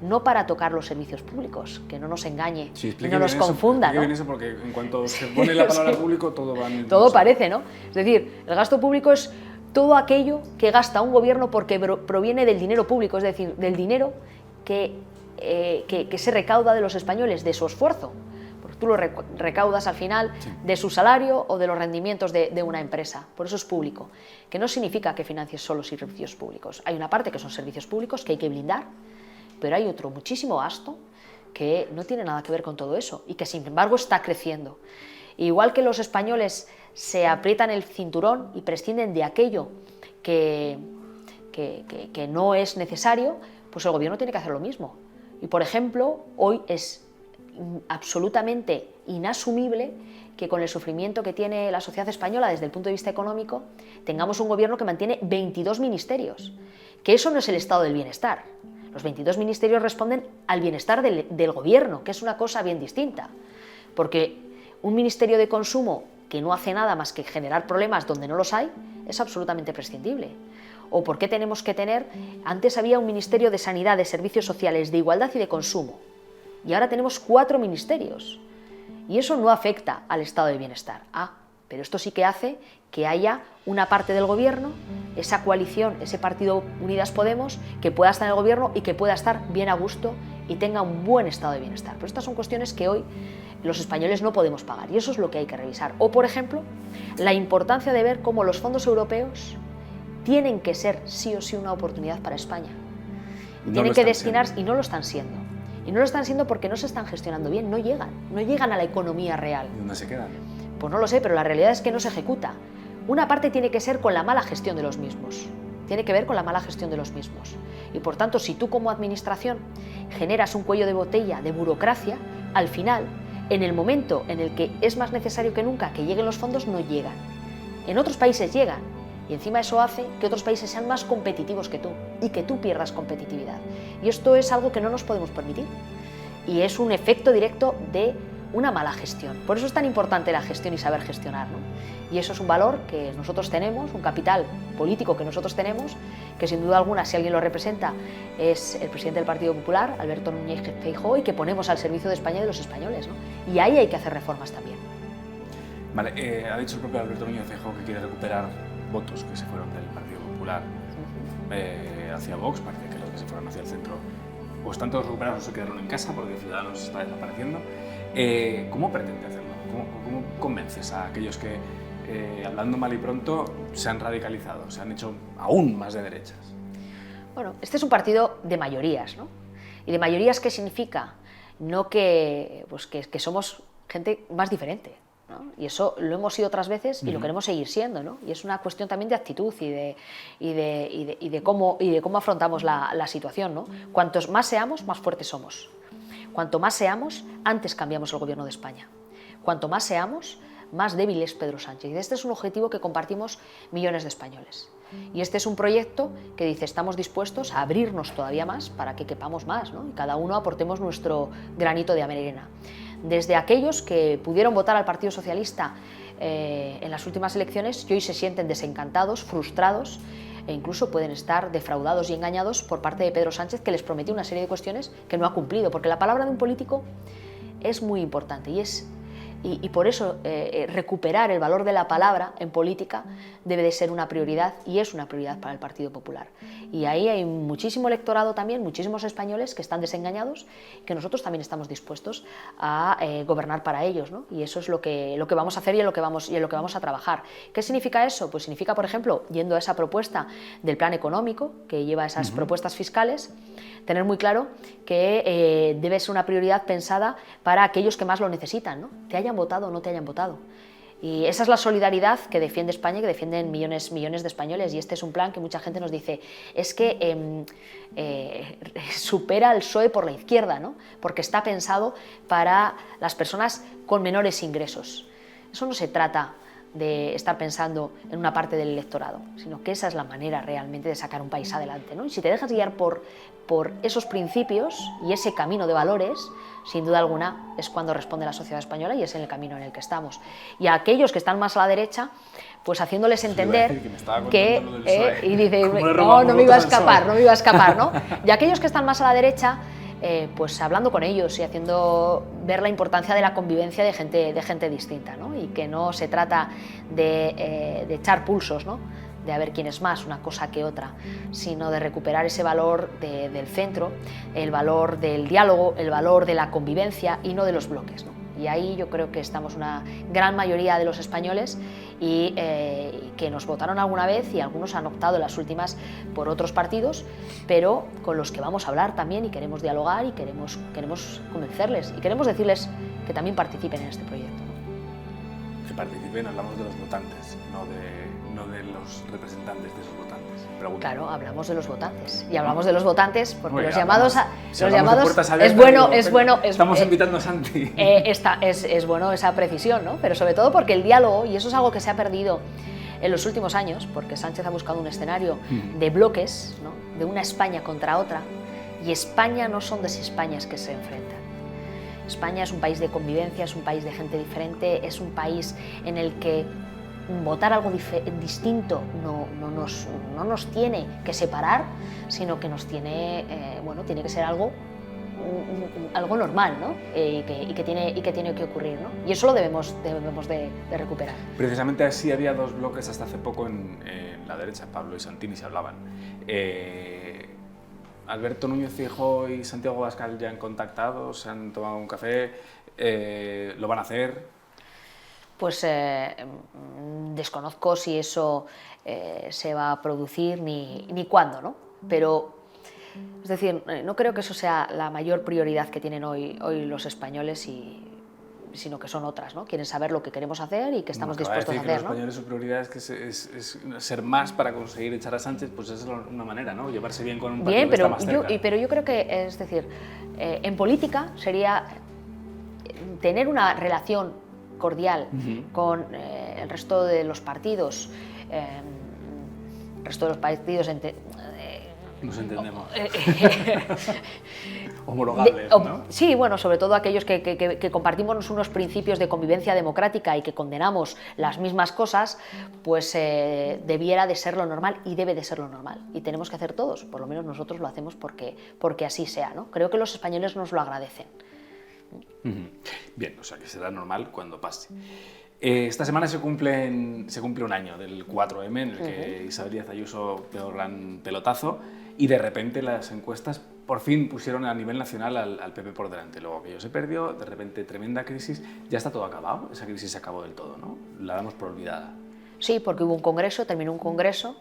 No para tocar los servicios públicos, que no nos engañe, sí, y no nos confunda, ¿no? Eso porque en cuanto se pone la palabra público todo va en todo parece, ¿no? Es decir, el gasto público es todo aquello que gasta un gobierno porque proviene del dinero público, es decir, del dinero que se recauda de los españoles, de su esfuerzo. Porque tú lo recaudas al final de su salario o de los rendimientos de una empresa. Por eso es público, que no significa que financies solo servicios públicos. Hay una parte que son servicios públicos que hay que blindar, pero hay otro muchísimo gasto que no tiene nada que ver con todo eso y que sin embargo está creciendo. Igual que los españoles se aprietan el cinturón y prescinden de aquello que no es necesario, pues el gobierno tiene que hacer lo mismo. Y por ejemplo, hoy es absolutamente inasumible que con el sufrimiento que tiene la sociedad española desde el punto de vista económico tengamos un gobierno que mantiene 22 ministerios, que eso no es el estado del bienestar. Los 22 ministerios responden al bienestar del gobierno, que es una cosa bien distinta, porque un ministerio de consumo que no hace nada más que generar problemas donde no los hay, es absolutamente prescindible. ¿O por qué tenemos que tener? Antes había un ministerio de Sanidad, de Servicios Sociales, de Igualdad y de Consumo, y ahora tenemos 4 ministerios, y eso no afecta al estado de bienestar. Pero esto sí que hace que haya una parte del gobierno, esa coalición, ese partido Unidas Podemos, que pueda estar en el gobierno y que pueda estar bien a gusto y tenga un buen estado de bienestar. Pero estas son cuestiones que hoy los españoles no podemos pagar y eso es lo que hay que revisar. O, por ejemplo, la importancia de ver cómo los fondos europeos tienen que ser sí o sí una oportunidad para España. Tienen que destinar, y no lo están siendo. Y no lo están siendo porque no se están gestionando bien, no llegan a la economía real. ¿Y dónde se quedan? Pues no lo sé, pero la realidad es que no se ejecuta. Una parte tiene que ser con la mala gestión de los mismos. Tiene que ver con la mala gestión de los mismos. Y por tanto, si tú como administración generas un cuello de botella de burocracia, al final, en el momento en el que es más necesario que nunca que lleguen los fondos, no llegan. En otros países llegan, y encima eso hace que otros países sean más competitivos que tú y que tú pierdas competitividad. Y esto es algo que no nos podemos permitir. Y es un efecto directo de una mala gestión. Por eso es tan importante la gestión y saber gestionar, ¿no? Y eso es un valor que nosotros tenemos, un capital político que nosotros tenemos, que sin duda alguna, si alguien lo representa, es el presidente del Partido Popular, Alberto Núñez Feijóo, y que ponemos al servicio de España y de los españoles, ¿no? Y ahí hay que hacer reformas también. Vale, ha dicho el propio Alberto Núñez Feijóo que quiere recuperar votos que se fueron del Partido Popular hacia Vox, parece que los que se fueron hacia el centro o están todos recuperados o se quedaron en casa porque Ciudadanos está desapareciendo. ¿Cómo pretende hacerlo? ¿Cómo convences a aquellos que, hablando mal y pronto, se han radicalizado, se han hecho aún más de derechas? Bueno, este es un partido de mayorías, ¿no? ¿Y de mayorías qué significa? No que, pues que somos gente más diferente, ¿no? Y eso lo hemos sido otras veces y lo queremos seguir siendo, ¿no? Y es una cuestión también de actitud y de cómo afrontamos la situación, ¿no? Cuantos más seamos, más fuertes somos. Cuanto más seamos, antes cambiamos el gobierno de España. Cuanto más seamos, más débil es Pedro Sánchez. Y este es un objetivo que compartimos millones de españoles. Y este es un proyecto que dice, estamos dispuestos a abrirnos todavía más para que quepamos más, ¿no? Y cada uno aportemos nuestro granito de arena. Desde aquellos que pudieron votar al Partido Socialista en las últimas elecciones y hoy se sienten desencantados, frustrados, e incluso pueden estar defraudados y engañados por parte de Pedro Sánchez, que les prometió una serie de cuestiones que no ha cumplido, porque la palabra de un político es muy importante y por eso recuperar el valor de la palabra en política debe de ser una prioridad y es una prioridad para el Partido Popular. Y ahí hay muchísimo electorado también, muchísimos españoles que están desengañados, que nosotros también estamos dispuestos a gobernar para ellos, ¿no? Y eso es lo que vamos a hacer y en lo que vamos a trabajar. ¿Qué significa eso? Pues significa, por ejemplo, yendo a esa propuesta del plan económico que lleva esas propuestas fiscales, tener muy claro que debe ser una prioridad pensada para aquellos que más lo necesitan, ¿no? Te hayan votado o no te hayan votado. Y esa es la solidaridad que defiende España y que defienden millones de españoles. Y este es un plan que mucha gente nos dice, es que supera al PSOE por la izquierda, ¿no? Porque está pensado para las personas con menores ingresos. Eso no se trata de estar pensando en una parte del electorado, sino que esa es la manera realmente de sacar un país adelante, ¿no? Y si te dejas guiar por esos principios y ese camino de valores, sin duda alguna es cuando responde la sociedad española y es en el camino en el que estamos. Y a aquellos que están más a la derecha, pues haciéndoles entender que y dice, no me iba a escapar, ¿no? Y aquellos que están más a la derecha, pues hablando con ellos y haciendo ver la importancia de la convivencia de gente distinta, ¿no? Y que no se trata de echar pulsos, ¿no? De a ver quién es más una cosa que otra, sino de recuperar ese valor del centro, el valor del diálogo, el valor de la convivencia y no de los bloques, ¿no? Y ahí yo creo que estamos una gran mayoría de los españoles y que nos votaron alguna vez y algunos han optado en las últimas por otros partidos, pero con los que vamos a hablar también y queremos dialogar y queremos convencerles y queremos decirles que también participen en este proyecto, ¿no? Que participen, hablamos de los votantes, no de los representantes de esos votantes. Pregunta. Claro, hablamos de los votantes y hablamos de los votantes porque Oiga, los llamados es bueno. Estamos invitando a Santi. Es bueno esa precisión, ¿no? Pero sobre todo porque el diálogo, y eso es algo que se ha perdido en los últimos años, porque Sánchez ha buscado un escenario de bloques, ¿no? De una España contra otra, y España no son dos Españas que se enfrentan. España es un país de convivencia, es un país de gente diferente, es un país en el que votar algo distinto no nos tiene que separar, sino que nos tiene, tiene que ser algo normal, ¿no? Y que tiene que ocurrir, ¿no? Y eso lo debemos de recuperar. Precisamente así había dos bloques hasta hace poco en la derecha, Pablo y Santini se hablaban. Alberto Núñez Feijóo y Santiago Abascal ya han contactado, se han tomado un café, ¿lo van a hacer? Pues desconozco si eso se va a producir ni cuándo, ¿no? Pero Es decir, no creo que eso sea la mayor prioridad que tienen hoy los españoles, sino que son otras, ¿no? Quieren saber lo que queremos hacer y que estamos dispuestos a hacer, que los españoles su prioridad es ser más para conseguir echar a Sánchez, pues esa es una manera, ¿no? Llevarse bien con un partido que está más cerca. Pero yo creo que, es decir, en política sería tener una relación cordial con el resto de los partidos, nos entendemos. Homologables, ¿no? Sí, bueno, sobre todo aquellos que compartimos unos principios de convivencia democrática y que condenamos las mismas cosas, pues debiera de ser lo normal y debe de ser lo normal. Y tenemos que hacer todos, por lo menos nosotros lo hacemos porque así sea, ¿no? Creo que los españoles nos lo agradecen. Bien, o sea que será normal cuando pase. Esta semana se cumple un año del 4M, en el que Isabel Díaz Ayuso pegó un gran pelotazo y de repente las encuestas por fin pusieron a nivel nacional al PP por delante. Luego aquello se perdió, de repente tremenda crisis. Ya está todo acabado, esa crisis se acabó del todo, ¿no? La damos por olvidada. Sí, porque hubo un congreso, terminó un congreso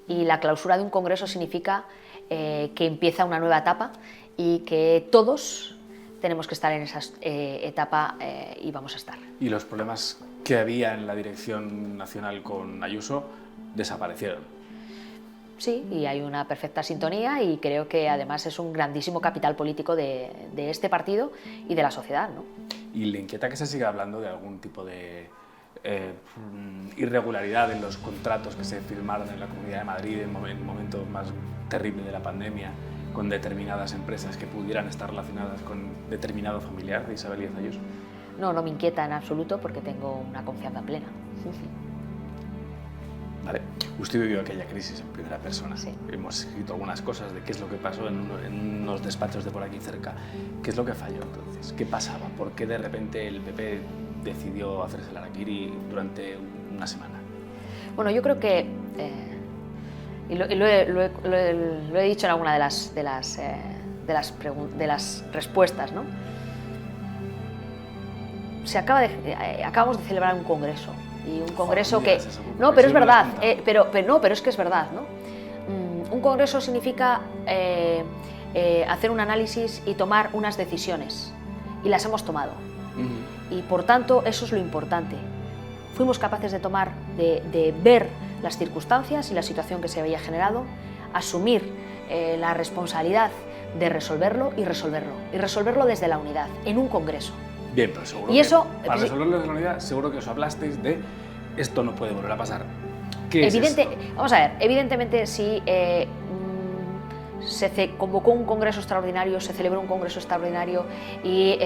y la clausura de un congreso significa que empieza una nueva etapa y que todos tenemos que estar en esa etapa y vamos a estar. Y los problemas que había en la dirección nacional con Ayuso desaparecieron. Sí, y hay una perfecta sintonía y creo que además es un grandísimo capital político de este partido y de la sociedad, ¿no? ¿Y le inquieta que se siga hablando de algún tipo de irregularidad en los contratos que se firmaron en la Comunidad de Madrid en el momento más terrible de la pandemia con determinadas empresas que pudieran estar relacionadas con determinado familiar de Isabel Díaz Ayuso? No, no me inquieta en absoluto porque tengo una confianza plena. Vale. Usted vivió aquella crisis en primera persona. Sí. Hemos escrito algunas cosas de qué es lo que pasó en unos despachos de por aquí cerca. ¿Qué es lo que falló entonces? ¿Qué pasaba? ¿Por qué de repente el PP decidió hacerse el harakiri durante una semana? Bueno, yo creo que, y lo he dicho en alguna de las respuestas, ¿no? Acabamos de celebrar un congreso. Y un congreso que... No, pero es verdad, pero es que es verdad, ¿no? Un congreso significa hacer un análisis y tomar unas decisiones, y las hemos tomado. Y por tanto, eso es lo importante. Fuimos capaces de ver las circunstancias y la situación que se había generado, asumir la responsabilidad de resolverlo y resolverlo desde la unidad, en un congreso. Bien, pero seguro y eso, para resolverlo desde la unidad, seguro que os hablasteis de esto no puede volver a pasar. ¿Qué es esto? Vamos a ver, evidentemente si se convocó un congreso extraordinario, se celebró un congreso extraordinario y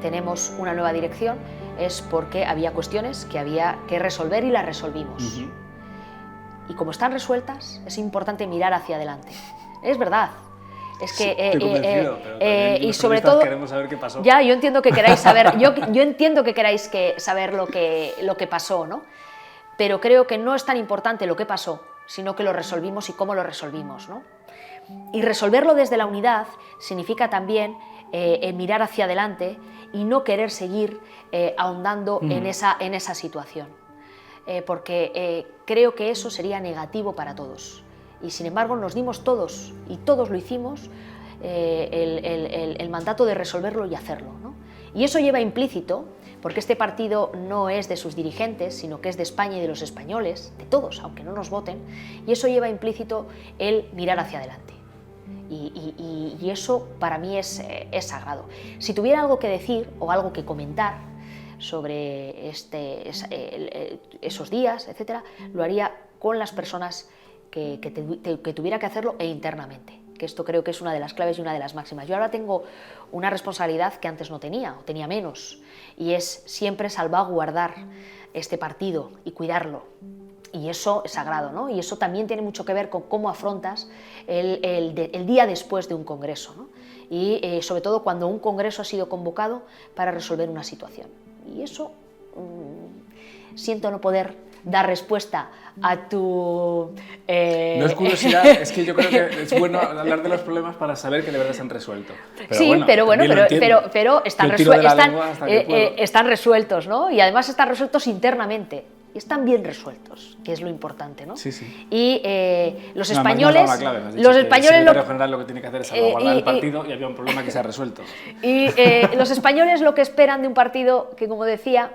tenemos una nueva dirección, es porque había cuestiones que había que resolver y las resolvimos. Y como están resueltas, es importante mirar hacia adelante. Es verdad. Es que estoy convencido, pero y sobre todo queremos saber qué pasó. Ya, yo entiendo que queráis saber, yo entiendo que queráis saber lo que pasó, ¿no? Pero creo que no es tan importante lo que pasó, sino que lo resolvimos y cómo lo resolvimos, ¿no? Y resolverlo desde la unidad significa también mirar hacia adelante y no querer seguir ahondando en esa situación, porque creo que eso sería negativo para todos. Y sin embargo nos dimos todos, y todos lo hicimos, el mandato de resolverlo y hacerlo, ¿no? Y eso lleva implícito, porque este partido no es de sus dirigentes, sino que es de España y de los españoles, de todos, aunque no nos voten, y eso lleva implícito el mirar hacia adelante. Y eso para mí es sagrado. Si tuviera algo que decir o algo que comentar sobre esos días, etcétera, lo haría con las personas que tuviera que hacerlo e internamente, que esto creo que es una de las claves y una de las máximas. Yo ahora tengo una responsabilidad que antes no tenía, o tenía menos, y es siempre salvaguardar este partido y cuidarlo. Y eso es sagrado, ¿no? Y eso también tiene mucho que ver con cómo afrontas el día después de un congreso, ¿no? Y sobre todo cuando un congreso ha sido convocado para resolver una situación. Y eso siento no poder dar respuesta a tu... No es curiosidad, es que yo creo que es bueno hablar de los problemas para saber que de verdad se han resuelto. Pero sí, pero están resueltos, ¿no? Y además están resueltos internamente. y están bien resueltos, que es lo importante, ¿no? Sí, sí. Y los No, españoles, me has dado la clave, los el españoles secretario general lo que tiene que hacer es salvaguardar el partido y había un problema que se ha resuelto. Y los españoles lo que esperan de un partido que, como decía,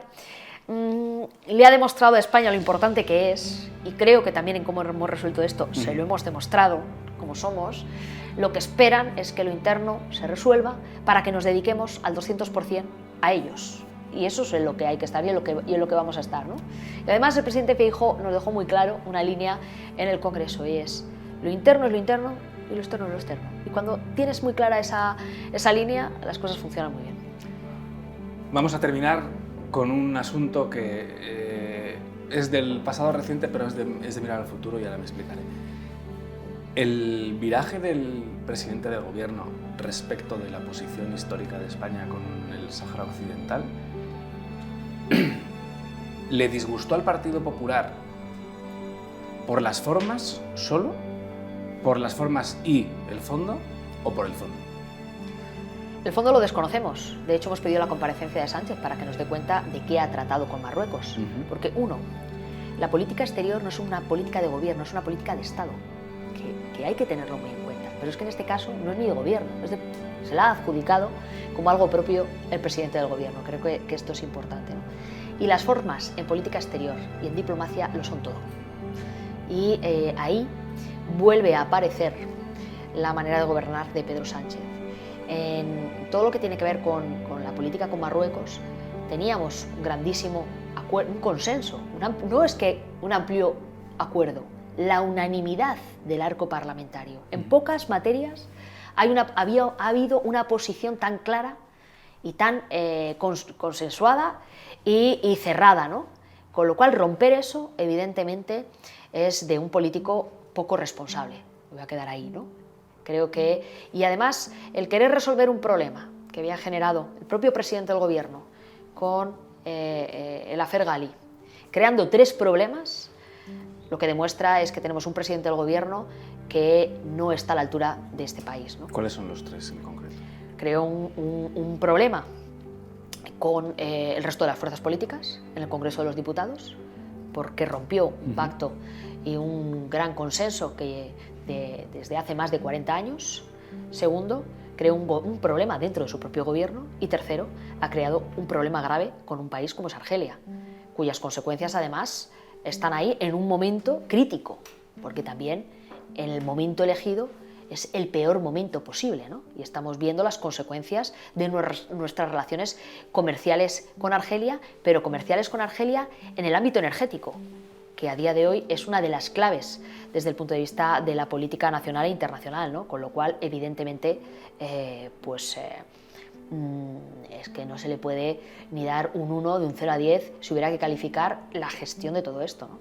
le ha demostrado a España lo importante que es, y creo que también en cómo hemos resuelto esto se lo hemos demostrado, como somos. Lo que esperan es que lo interno se resuelva para que nos dediquemos al 200% a ellos. Y eso es en lo que hay que estar y en lo que vamos a estar, ¿no? Y además el presidente Feijóo nos dejó muy claro una línea en el Congreso, y es lo interno y lo externo es lo externo. Y cuando tienes muy clara esa línea, las cosas funcionan muy bien. Vamos a terminar con un asunto que es del pasado reciente, pero es de mirar al futuro, y ahora me explicaré. El viraje del presidente del gobierno respecto de la posición histórica de España con el Sáhara Occidental le disgustó al Partido Popular por las formas solo, por las formas y el fondo, o por el fondo. El fondo lo desconocemos. De hecho, hemos pedido la comparecencia de Sánchez para que nos dé cuenta de qué ha tratado con Marruecos. Porque, uno, la política exterior no es una política de gobierno, es una política de Estado, que hay que tenerlo muy en cuenta. Pero es que en este caso no es ni de gobierno, se la ha adjudicado como algo propio el presidente del gobierno. Creo que esto es importante, ¿no? Y las formas en política exterior y en diplomacia lo son todo. Y ahí vuelve a aparecer la manera de gobernar de Pedro Sánchez. En todo lo que tiene que ver con la política con Marruecos, teníamos un grandísimo un consenso, no es que un amplio acuerdo, la unanimidad del arco parlamentario. En pocas materias ha habido una posición tan clara y tan consensuada y cerrada, ¿no? Con lo cual romper eso, evidentemente, es de un político poco responsable. Me voy a quedar ahí, ¿no? Creo que, y además, el querer resolver un problema que había generado el propio presidente del gobierno con el affair Ghali, creando 3 problemas, lo que demuestra es que tenemos un presidente del gobierno que no está a la altura de este país, ¿no? ¿Cuáles son los 3 en concreto? Creó un problema con el resto de las fuerzas políticas en el Congreso de los Diputados, porque rompió un pacto y un gran consenso que desde hace más de 40 años. Segundo, creó un problema dentro de su propio gobierno. Y tercero, ha creado un problema grave con un país como es Argelia, cuyas consecuencias además están ahí en un momento crítico, porque también en el momento elegido es el peor momento posible, ¿no? Y estamos viendo las consecuencias de nuestras relaciones comerciales con Argelia, pero comerciales con Argelia en el ámbito energético, que a día de hoy es una de las claves desde el punto de vista de la política nacional e internacional, ¿no? Con lo cual, evidentemente, es que no se le puede ni dar un 1 de un 0 a 10 si hubiera que calificar la gestión de todo esto, ¿no?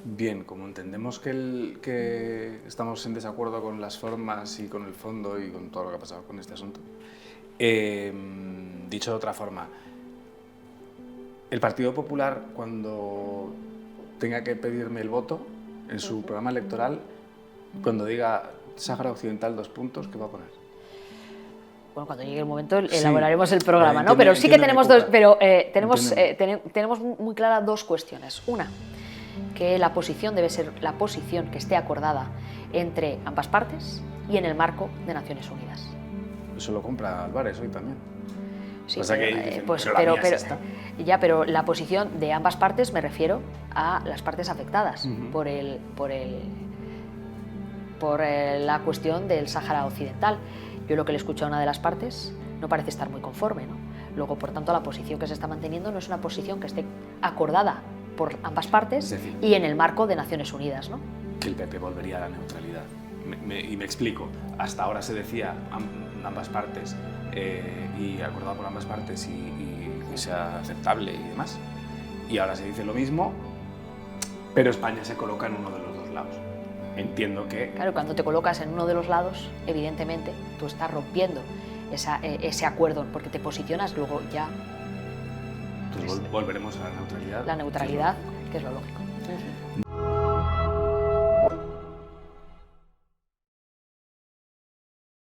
Bien, como entendemos que estamos en desacuerdo con las formas y con el fondo y con todo lo que ha pasado con este asunto, dicho de otra forma, el Partido Popular, cuando tenga que pedirme el voto en su programa electoral, cuando diga Sáhara Occidental 2 puntos, ¿qué va a poner? Bueno, cuando llegue el momento elaboraremos el programa, ¿no? Entiendo, pero sí que tenemos dos, pero tenemos muy claras 2 cuestiones. Una, que la posición debe ser la posición que esté acordada entre ambas partes y en el marco de Naciones Unidas. Eso lo compra Álvarez hoy también. Sí, o sea pero la posición de ambas partes, me refiero a las partes afectadas por la cuestión del Sáhara Occidental. Yo lo que le he escuchado a una de las partes no parece estar muy conforme, ¿no? Luego, por tanto, la posición que se está manteniendo no es una posición que esté acordada por ambas partes, es decir, y en el marco de Naciones Unidas, ¿no? Que el PP volvería a la neutralidad. Y me explico. Hasta ahora se decía ambas partes y acordado por ambas partes y sea aceptable y demás. Y ahora se dice lo mismo, pero España se coloca en uno de los 2 lados. Entiendo que... Claro, cuando te colocas en uno de los lados, evidentemente, tú estás rompiendo ese acuerdo, porque te posicionas luego ya... Entonces volveremos a la neutralidad. La neutralidad, que es lo lógico.